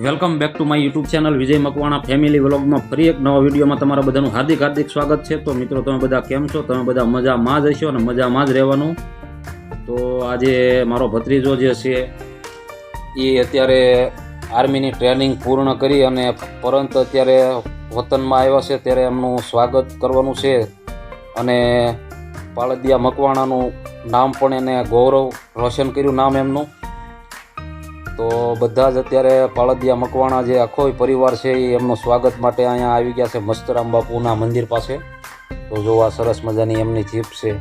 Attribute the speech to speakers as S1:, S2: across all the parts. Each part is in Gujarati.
S1: Welcome back to my YouTube channel Vijay Makwana family વ્લોગમાં ફરી એક નવા વિડીયોમાં તમારા બધાનું હાર્દિક સ્વાગત છે। તો મિત્રો, તમે બધા કેમ છો? તમે બધા મજામાં જ હશો અને મજામાં જ રહેવાનું। તો આજે મારો ભત્રીજો જે છે એ અત્યારે આર્મીની ટ્રેનિંગ પૂર્ણ કરી અને પરત અત્યારે વતનમાં આવ્યા છે, ત્યારે એમનું સ્વાગત કરવાનું છે અને પાળદિયા મકવાણાનું નામ પણ એને ગૌરવ રોશન કર્યું નામ એમનું। તો બધા જ અત્યારે પાળદિયા મકવાણા જે આખો પરિવાર છે એ એમનું સ્વાગત માટે અહીંયા આવી ગયા છે મસ્તરામ બાપુના મંદિર પાસે। તો જો આ સરસ મજાની એમની જીપ છે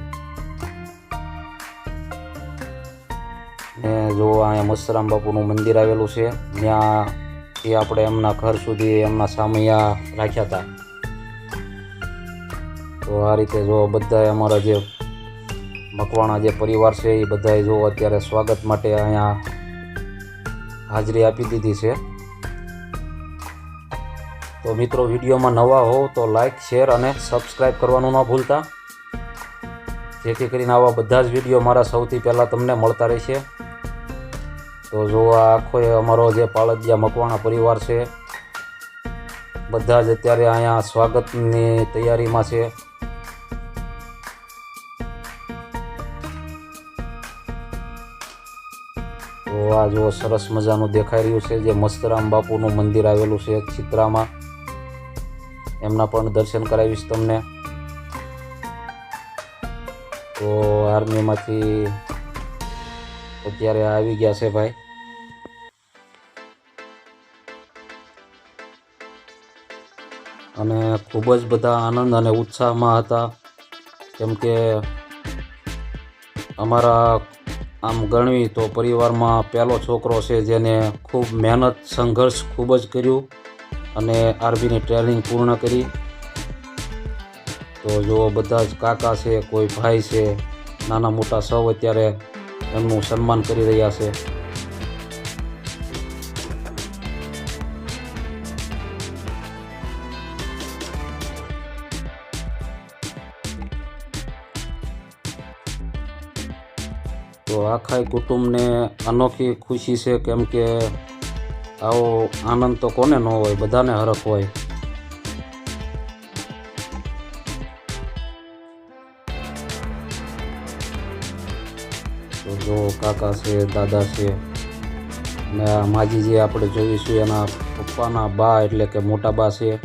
S1: ને જો અહીંયા મસ્તરામ બાપુનું મંદિર આવેલું છે, ત્યાં એ આપણે એમના ઘર સુધી એમના સામૈયા રાખ્યા હતા। તો આ રીતે જો બધા અમારા જે મકવાણા જે પરિવાર છે એ બધાએ જો અત્યારે સ્વાગત માટે અહીંયા હાજરી આપી દીધી છે। તો મિત્રો, વિડીયોમાં નવા હો તો લાઈક, શેર અને સબસ્ક્રાઈબ કરવાનું ન ભૂલતા, જેથી કરીને આવા બધા જ વિડીયો મારા સૌથી પહેલાં તમને મળતા રહેશે। તો જો આ આખો અમારો જે પાળદિયા મકવાણા પરિવાર છે બધા જ અત્યારે અહીંયા સ્વાગતની તૈયારીમાં છે। તો આ જો સરસ મજાનું દેખાઈ રહ્યું છે જે મસ્તરામ બાપુનું મંદિર આવેલું છે ચિત્રામાં, એમના પણ દર્શન કરાવીશ તમને। તો આર્મીમાંથી અત્યારે આવી ગયા છે ભાઈ, અને ખૂબ જ બધા આનંદ અને ઉત્સાહમાં હતા, કેમ કે અમારા આમ ગણવી તો પરિવારમાં પહેલો છોકરો છે જેને ખૂબ મહેનત સંઘર્ષ ખૂબ જ કર્યું અને આર્મીની ટ્રેનિંગ પૂર્ણ કરી। તો જો બધા જ કાકા છે, કોઈ ભાઈ છે, નાના મોટા સૌ અત્યારે એમનું સન્માન કરી રહ્યા છે। તો આખા કુટુંબને અનોખી ખુશી છે, કેમ કે આવો આનંદ તો કોને ન હોય, બધાને હરખ હોય। તો જો કાકા છે, દાદા છે, અને આ માજી જે આપણે જોઈશું એના પપ્પાના બા એટલે કે મોટા બા છે।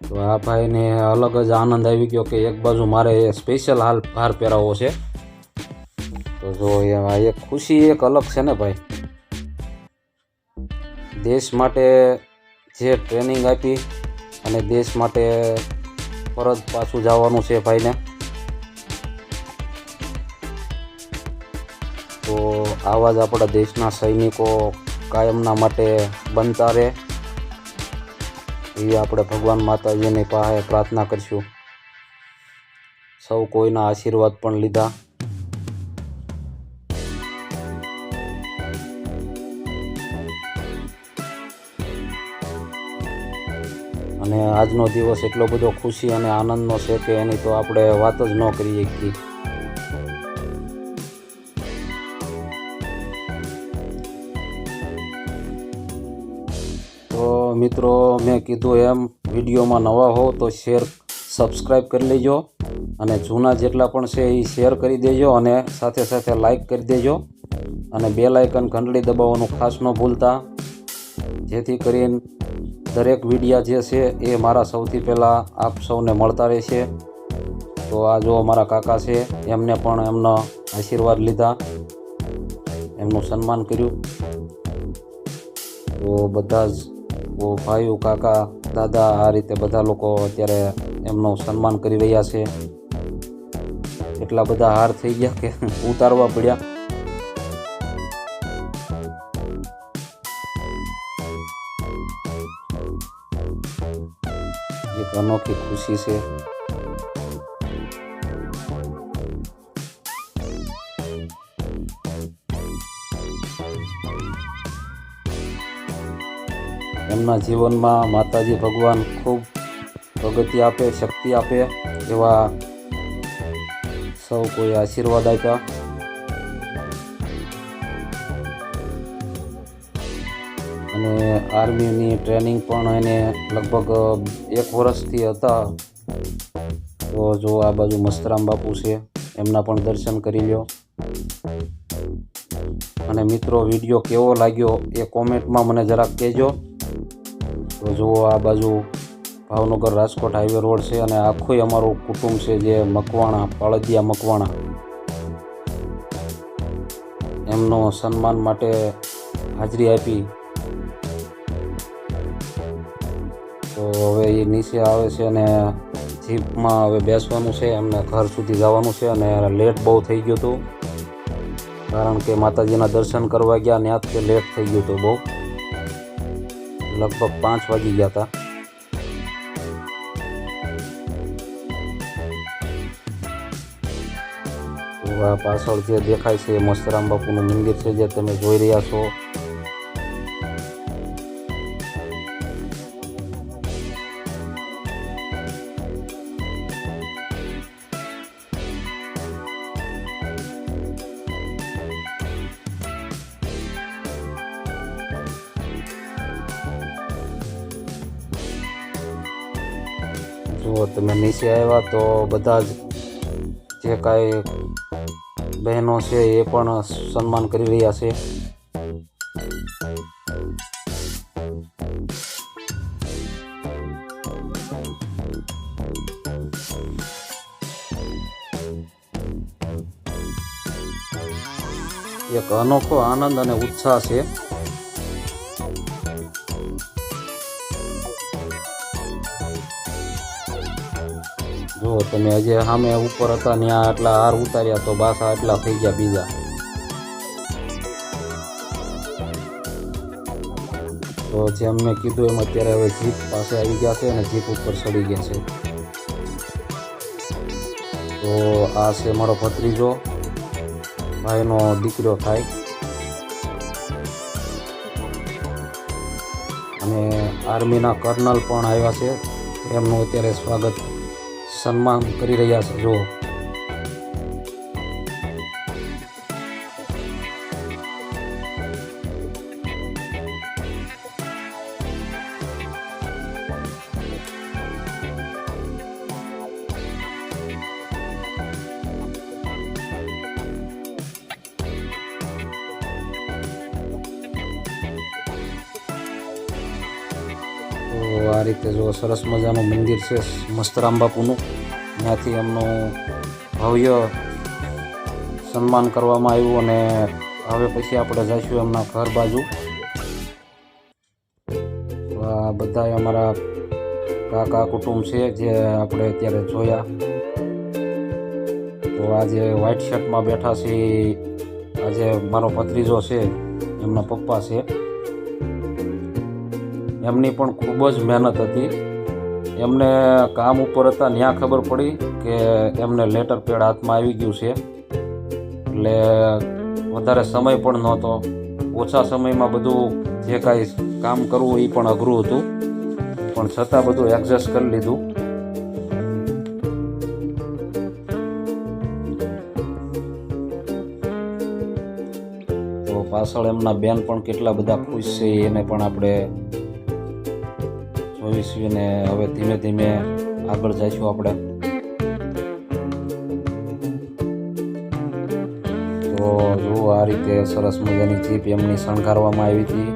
S1: તો આ ભાઈને અલગ જ આનંદ આવી ગયો કે એક બાજુ મારે સ્પેશિયલ હાર પહેરાવવો છે। તો જો આ એક ખુશી એક અલગ છે ને ભાઈ, દેશ માટે જે ટ્રેનિંગ આપી અને દેશ માટે પરત પાછું જવાનું છે ભાઈને। તો આવા જ આપણા દેશના સૈનિકો કાયમના માટે બનતા રહે એ આપણે ભગવાન માતાજીની પાસે પ્રાર્થના કરીશું। સૌ કોઈના આશીર્વાદ પણ લીધા। અને આજનો દિવસ એટલો બધો ખુશી અને આનંદનો છે કે એની તો આપણે વાત જ ન કરી શકીએ. તો મિત્રો, મેં કીધું એમ, વિડીયોમાં નવા હો તો શેર સબસ્ક્રાઈબ કરી લેજો અને જૂના જેટલા પણ છે એ શેર કરી દેજો અને સાથે સાથે લાઈક કરી દેજો અને બેલ આઇકન ઘંટડી દબાવવાનું ખાસ ન ભૂલતા, જેથી કરીને દરેક વિડીયા જે છે એ મારા સૌથી પહેલાં આપ સૌને મળતા રહેશે. તો આ જો અમારા કાકા છે, એમને પણ એમનો આશીર્વાદ લીધા, એમનું સન્માન કર્યું. તો બધા જ ભાઈઓ, કાકા, દાદા, આ રીતે બધા લોકો અત્યારે એમનું સન્માન કરી રહ્યા છે. એટલા બધા હાર થઈ ગયા કે ઉતારવા પડ્યા. એક અનોખી ખુશી છે. એમના જીવનમાં માતાજી ભગવાન ખૂબ પ્રગતિ આપે, શક્તિ આપે એવા સૌ કોઈ આશીર્વાદ આપ્યા. અને આર્મીની ટ્રેનિંગ પણ એને લગભગ 1 વર્ષથી હતા. તો જો આ બાજુ મસ્તરામ બાપુ છે, એમના પણ દર્શન કરી લ્યો. અને મિત્રો, વિડીયો કેવો લાગ્યો એ કોમેન્ટમાં મને જરાક કહેજો. તો જુઓ, આ બાજુ ભાવનગર રાજકોટ હાઈવે રોડ છે અને આખું અમારું કુટુંબ છે જે મકવાણા, પાળદિયા મકવાણા, એમનો સન્માન માટે હાજરી આપી. તો હવે એ નીચે આવે છે અને જીપમાં હવે બેસવાનું છે, એમને ઘર સુધી જવાનું છે. અને લેટ બહુ થઈ ગયું હતું, કારણ કે માતાજીના દર્શન કરવા ગયા ત્યાં જ લેટ થઈ ગયું હતું બહુ, લગભગ 5 વાગી ગયા હતા. તો આ પાછળ જે દેખાય છે એ મસ્તરામ બાપુનું મંદિર છે, જે તમે જોઈ રહ્યા છો. જો તમે નીચે આવ્યા તો બધા જ જે કાંઈ બહેનો છે એ પણ સન્માન કરી રહ્યા છે. એક અનોખો આનંદ અને ઉત્સાહ છે. જો તમે હજી સામે ઉપર હતા ત્યાં આટલા હાર ઉતાર્યા તો બાસા આટલા થઈ ગયા બીજા. તો જેમ મેં કીધું એમ અત્યારે હવે જીપ પાસે આવી ગયા છે અને જીપ ઉપર ચડી ગયા છે. તો આ છે મારો ભત્રીજો, ભાઈનો દીકરો થાય. અને આર્મીના કર્નલ પણ આવ્યા છે, એમનું અત્યારે સ્વાગત સન્માન કરી રહ્યા છે. જો તો આ રીતે જો સરસ મજાનું મંદિર છે મસ્તરામ બાપુનું. ત્યાંથી એમનું ભવ્ય સન્માન કરવામાં આવ્યું અને હવે પછી આપણે જઈશું એમના ઘર બાજુ. આ બધા અમારા કાકા કુટુંબ છે જે આપણે અત્યારે જોયા. તો આજે વ્હાઇટ શર્ટમાં બેઠા છે, આજે મારો ભત્રીજો છે, એમના પપ્પા છે. એમની પણ ખૂબ જ મહેનત હતી. એમને કામ ઉપર હતા ત્યાં ખબર પડી કે એમને લેટર પેડ હાથમાં આવી ગયું છે, એટલે વધારે સમય પણ નહોતો. ઓછા સમયમાં બધું જે કાંઈ કામ કરવું એ પણ અઘરું હતું. પણ છતાં બધું એડજસ્ટ કરી લીધું. તો પાછળ એમના બેન પણ કેટલા બધા ખુશ છે, એને પણ આપણે જોઈશું ને હવે ધીમે ધીમે આગળ જઈશું આપણે. તો જુઓ, આ રીતે સરસ મજાની જીપ એમની શણગારવામાં આવી હતી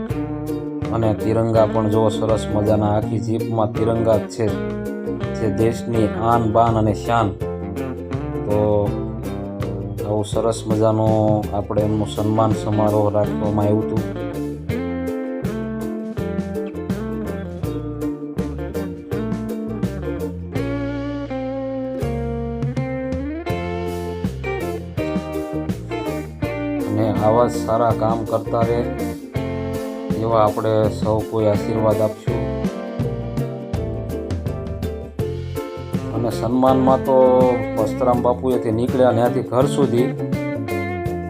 S1: અને તિરંગા પણ જો સરસ મજાના, આખી જીપમાં તિરંગા જ છે, જે દેશની આન બાન અને શાન. તો આવું સરસ મજાનું આપણે એમનું સન્માન સમારોહ રાખવામાં આવ્યું હતું. અને આવા જ સારા કામ કરતા રહે એવા આપણે સૌ કોઈ આશીર્વાદ આપશું. અને સન્માનમાં તો વસ્ત્રામ બાપુએથી નીકળ્યા ત્યાંથી ઘર સુધી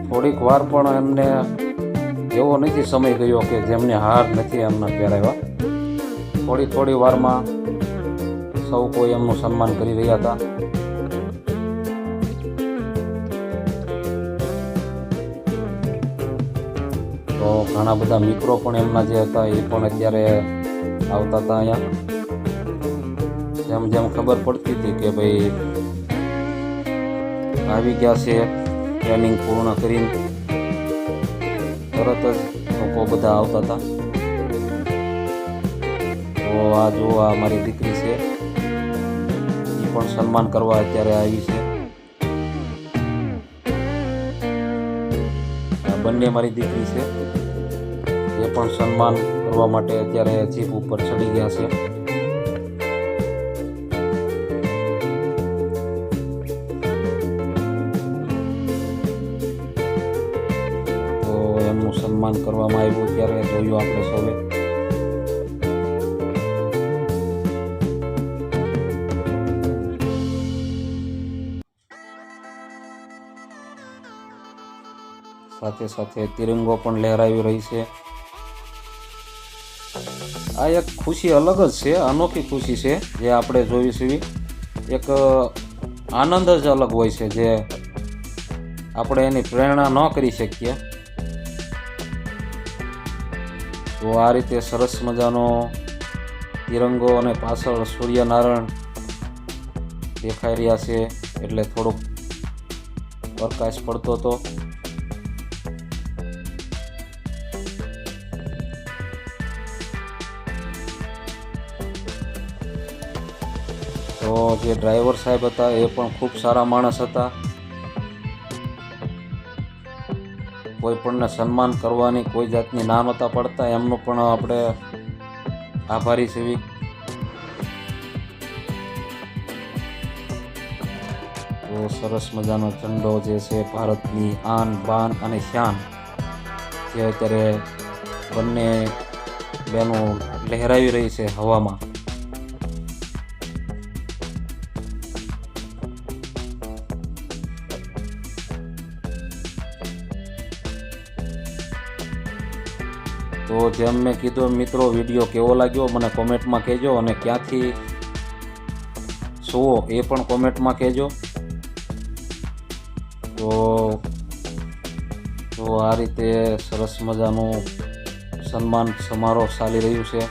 S1: થોડીક વાર પણ એમને એવો નથી સમય ગયો કે જેમને હાર નથી એમના પહેરાવ્યા. થોડી વારમાં સૌ કોઈ એમનું સન્માન કરી રહ્યા હતા. તો ઘણા બધા મિત્રો પણ એમના જે હતા એ પણ અત્યારે આવતા હતા અહીંયા. જેમ જેમ ખબર પડતી હતી કે ભાઈ આવી ગયા છે ટ્રેનિંગ પૂર્ણ કરીને, તરત જ લોકો બધા આવતા હતા. તો આ જો આ મારી દીકરી છે, એ પણ સન્માન કરવા અત્યારે આવી છે. આ બંને મારી દીકરી છે, એ પણ સન્માન કરવા માટે અત્યારે જીપ ઉપર ચડી ગયા છે. તો એમનું સન્માન કરવામાં આવ્યું ત્યારે જોયું આપણે સૌએ. સાથે સાથે તિરંગો પણ લહેરાવી રહી છે. આ એક ખુશી અલગ જ છે, અનોખી ખુશી છે જે આપણે જોઈ છે. એક આનંદ જ અલગ હોય છે જે આપણે એની પ્રેરણા ન કરી શકીએ. તો આ રીતે સરસ મજાનો તિરંગો અને પાછળ સૂર્યનારાયણ દેખાઈ રહ્યા છે, એટલે થોડોક પ્રકાશ પડતો હતો. તો જે ડ્રાઈવર સાહેબ હતા એ પણ ખૂબ સારા માણસ હતા. કોઈ પણને સન્માન કરવાની કોઈ જાતની ના નહોતા પડતા. એમનો પણ આપણે આભારી છીએ. તો સરસ મજાનો ઝંડો જે છે ભારતની આન બાન અને શાન, જે અત્યારે બંને બહેનો લહેરાવી રહી છે હવામાં. તો જેમ મેં કીધું મિત્રો, વિડીયો કેવો લાગ્યો મને કોમેન્ટમાં કહેજો, અને ક્યાંથી જુઓ એ પણ કોમેન્ટમાં કહેજો. તો આ રીતે સરસ મજાનું સન્માન સમારોહ ચાલી રહ્યું છે.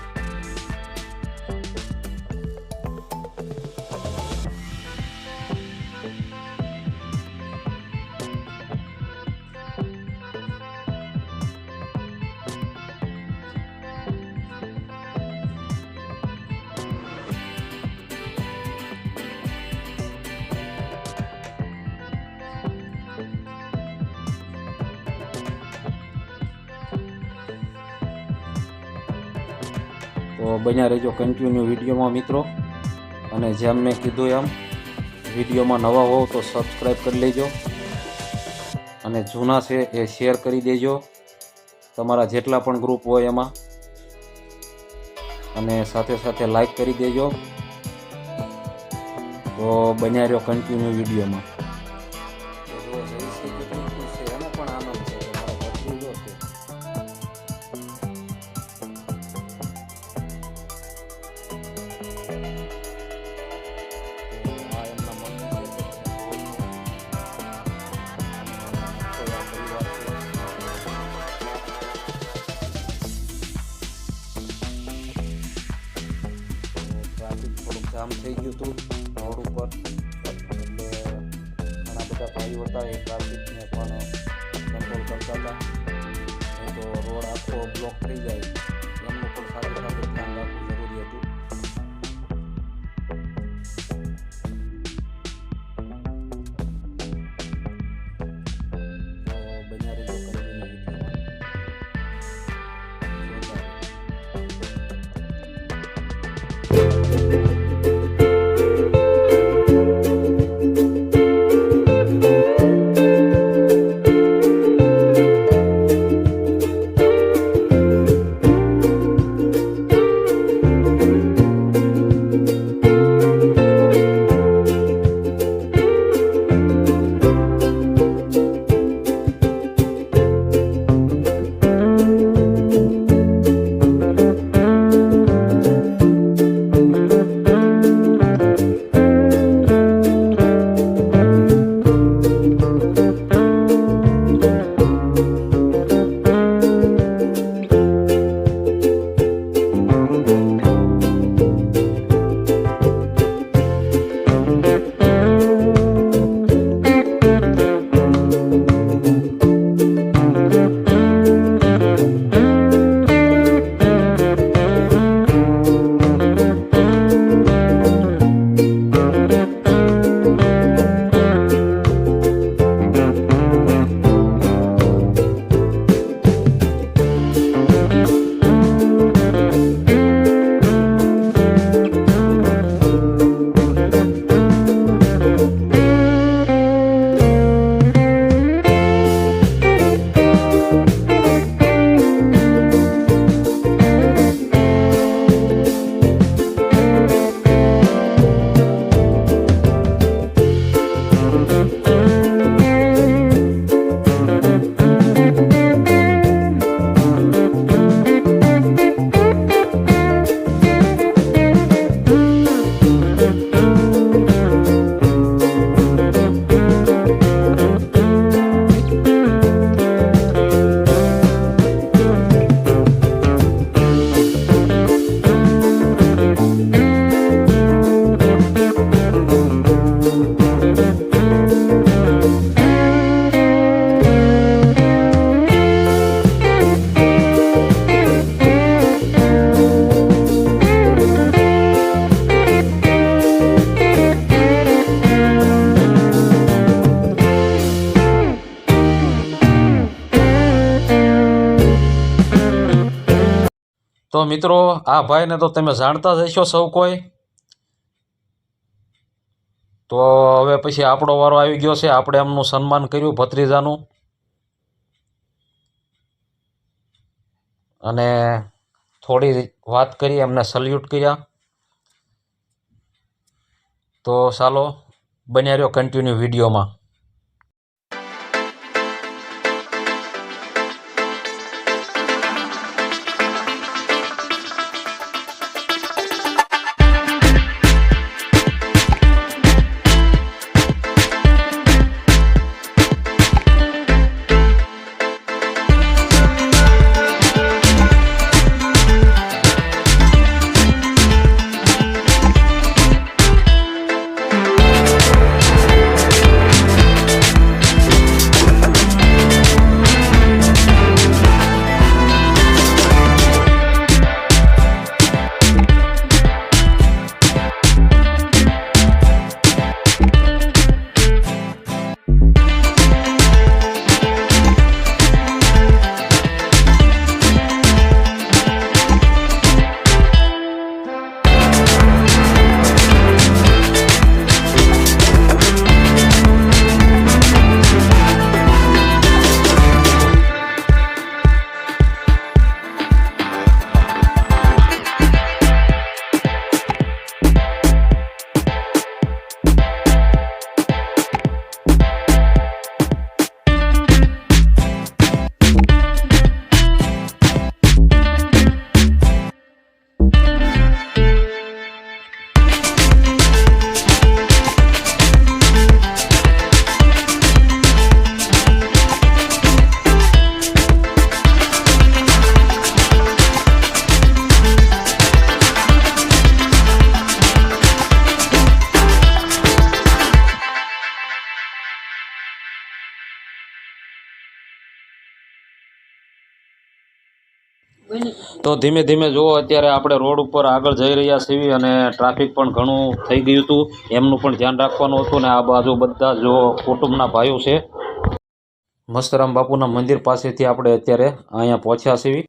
S1: તો બન્યા રહેજો કન્ટિન્યુ વિડીયોમાં મિત્રો. અને જેમ મેં કીધું એમ, વિડીયોમાં નવા હોવ તો સબસ્ક્રાઈબ કરી લેજો, અને જૂના છે એ શેર કરી દેજો તમારા જેટલા પણ ગ્રુપ હોય એમાં, અને સાથે સાથે લાઈક કરી દેજો. તો બન્યા રહ્યો કન્ટિન્યુ વિડીયોમાં. જામ થઈ ગયું હતું રોડ ઉપર, એટલે ઘણા બધા ભાઈઓ હતા એ ટ્રાફિકને પણ કંટ્રોલ કરતા હતા. નહીં તો રોડ આખો બ્લોક થઈ જાય, એમનું પણ સાથે સાથે ધ્યાન રાખવું જરૂરી હતું. તો બન્યા રહેજો કન્ટિન્યુ વિડીયોમાં. તો મિત્રો, આ ભાઈને તો તમે જાણતા જ હશો સૌ કોઈ. તો હવે પછી આપણો વારો આવી ગયો છે. આપણે એમનું સન્માન કર્યું, ભત્રીજાનું, અને થોડી વાત કરી, એમને સલ્યુટ કર્યા. તો ચાલો બન્યા રહ્યો કન્ટિન્યુ વિડીયોમાં. તો ધીમે ધીમે જુઓ અત્યારે આપણે રોડ ઉપર આગળ જઈ રહ્યા છીએ અને ટ્રાફિક પણ ઘણું થઈ ગયું હતું, એમનું પણ ધ્યાન રાખવાનું હતું. ને આ બાજુ બધા જો કુટુંબના ભાઈઓ છે. મસ્તરામ બાપુના મંદિર પાસેથી આપણે અત્યારે અહીંયા પહોંચ્યા છીએ.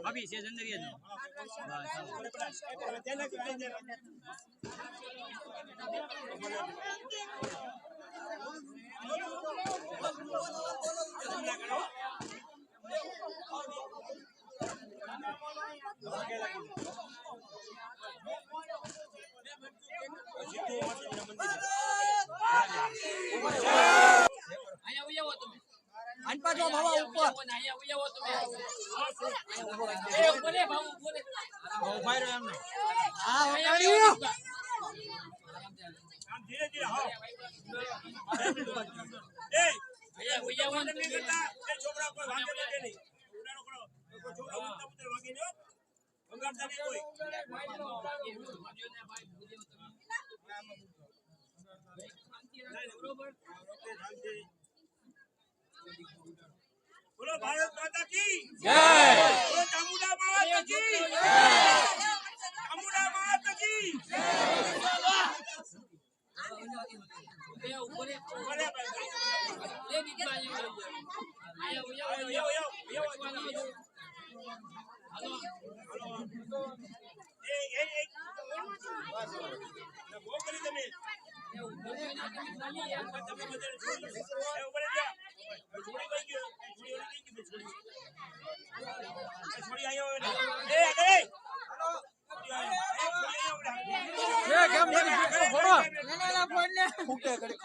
S2: અભી છે જંદરીએ અનપાજો બાબા ઉપર અહીંયા ઉયાવો તમે એ ઉપર રે બાબુ ઉપર રે ઉભા રહો એમને હા ઓટાડ્યો આમ ધીરે ધીરે હા એ અહીંયા ઉયાવો તમે કરતા એ છોકરા કોઈ વાગે દે નહીં ઉડાડો કરો કોઈ છોકરા ઉડતા ઉડતા વાગે ને ભંગારતા નહીં કોઈ બરોબર बोलो भारत माता की जय बोलो चामुंडा माता की जय चामुंडा माता की जय ऊपर ले बीच में आयो हेलो ए वो કરી તમે ऊपर તમે બધાને છોડી ऊपर જા છોડી ગઈ ગયો છોડી આયો એ અરે એ કેમ કરી ફોડો ના ફોડ ને ફૂટે કરી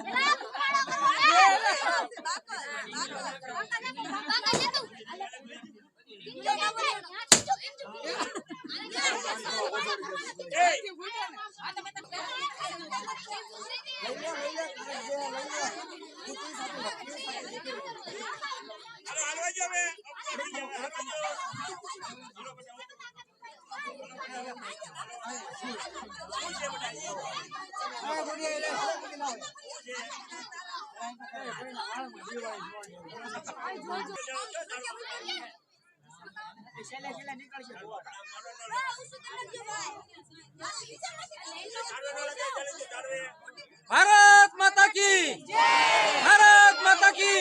S2: भारत माता की भारत माता की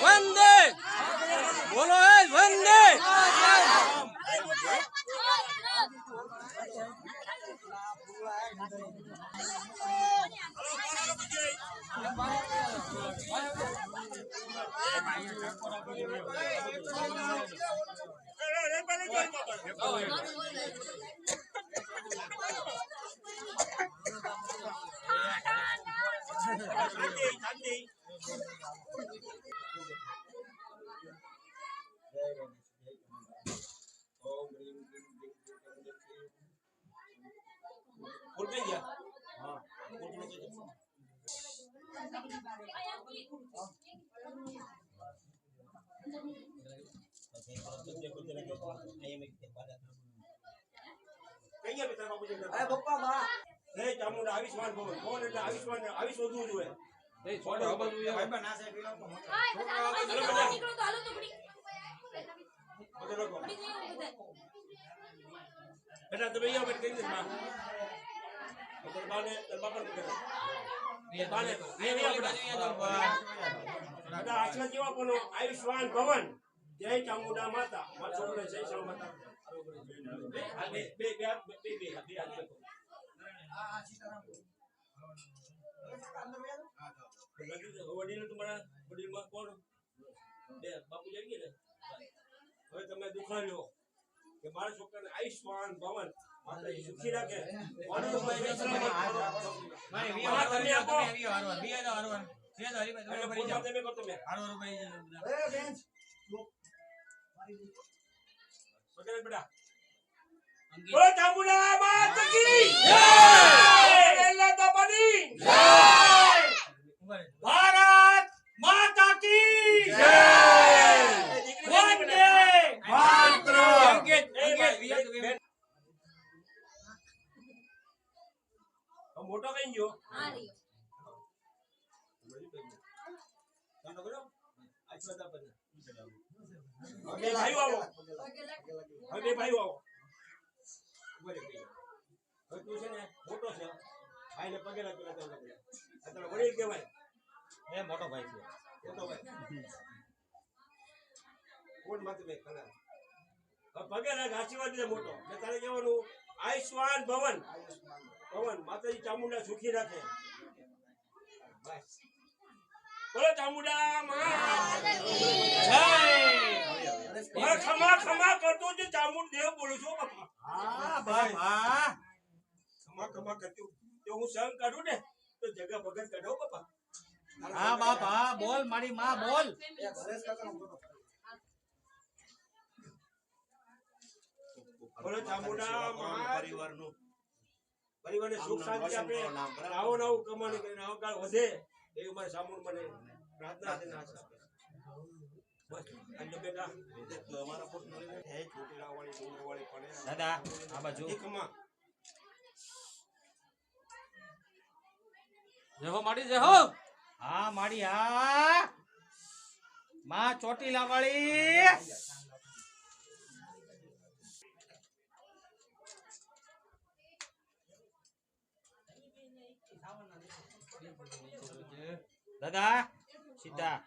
S2: वंदे बोलो वंदे ચામુંડા આયુષ્માન ભવન કોણ એટલે આયુષ્માન આયુષ વધવું જોઈએ બેટા તમે અહીંયા બેઠ કરી દે બાને બાપા બાને બેટા આશા કેવા બોલો આયુષ્માન ભવન જય ચામુંડા માતા મારા છોકરા જય ચામુંડા માતા બે બે બે બે બે વડીલ તમારા વડીલમાં કોણ બે બાપુ જઈ ગયા ને હવે તમે દુખાડ્યો
S3: કે મારા છોકરાને આયુષ્માન ભવન માતાજી સુખી રાખે વડુભાઈ સલામત માં તમે આપો એટલે ફૂલમાં તમે કરો તમે વગેરે બેટા બોલો ચામુંડા માતા કી જય એલા બાપાની જય ભારત માતા કી જય વંદે માતરમ મોટો કઈ ગયો બે ભાઈઓ આવો હવે બે ભાઈઓ આવો હવે તું છે ને મોટો છે ભાઈને પગે લાગી અત્યારે વડીલ કહેવાય
S2: એ મોટો ભાઈ છે
S3: મોટો ભાઈ કોણ માથે બે કલા પગે લાગ આશીર્વાદ દે મોટો એટલે તારે કહેવાનું આયુષ્માન ભવન ભવન માતાજી ચામુંડા સુખી રાખે બસ બોલો ચામુંડા માં જય ખમા ખમા કરતો જે ચામુંડ દેવ બોલું છું બાપા
S2: હા બાપા
S3: ખમા ખમા કરતું જો હું સંગ કાઢું ને તો જગા ભગત કાઢો બાપા
S2: હા બાપા બોલ મારી માં બોલ
S3: બોલો ચામુંડા માં પરિવારને સુખ શાંતિ આપે આવો નવું કમાણી કરીને આવો કાળ વધે એવી મારે ચામુંડ મને પ્રાર્થના છે આશા બસ અને બેટા તું અમારા પોત મળીને હે ચોટીલા વાળી ડુંગર વાળી પડે
S2: દાદા આ બાજુ
S3: ખમા
S2: જેહો માડી જેહો હા માડી હા માં ચોટીલા વાળી દાદા સીધા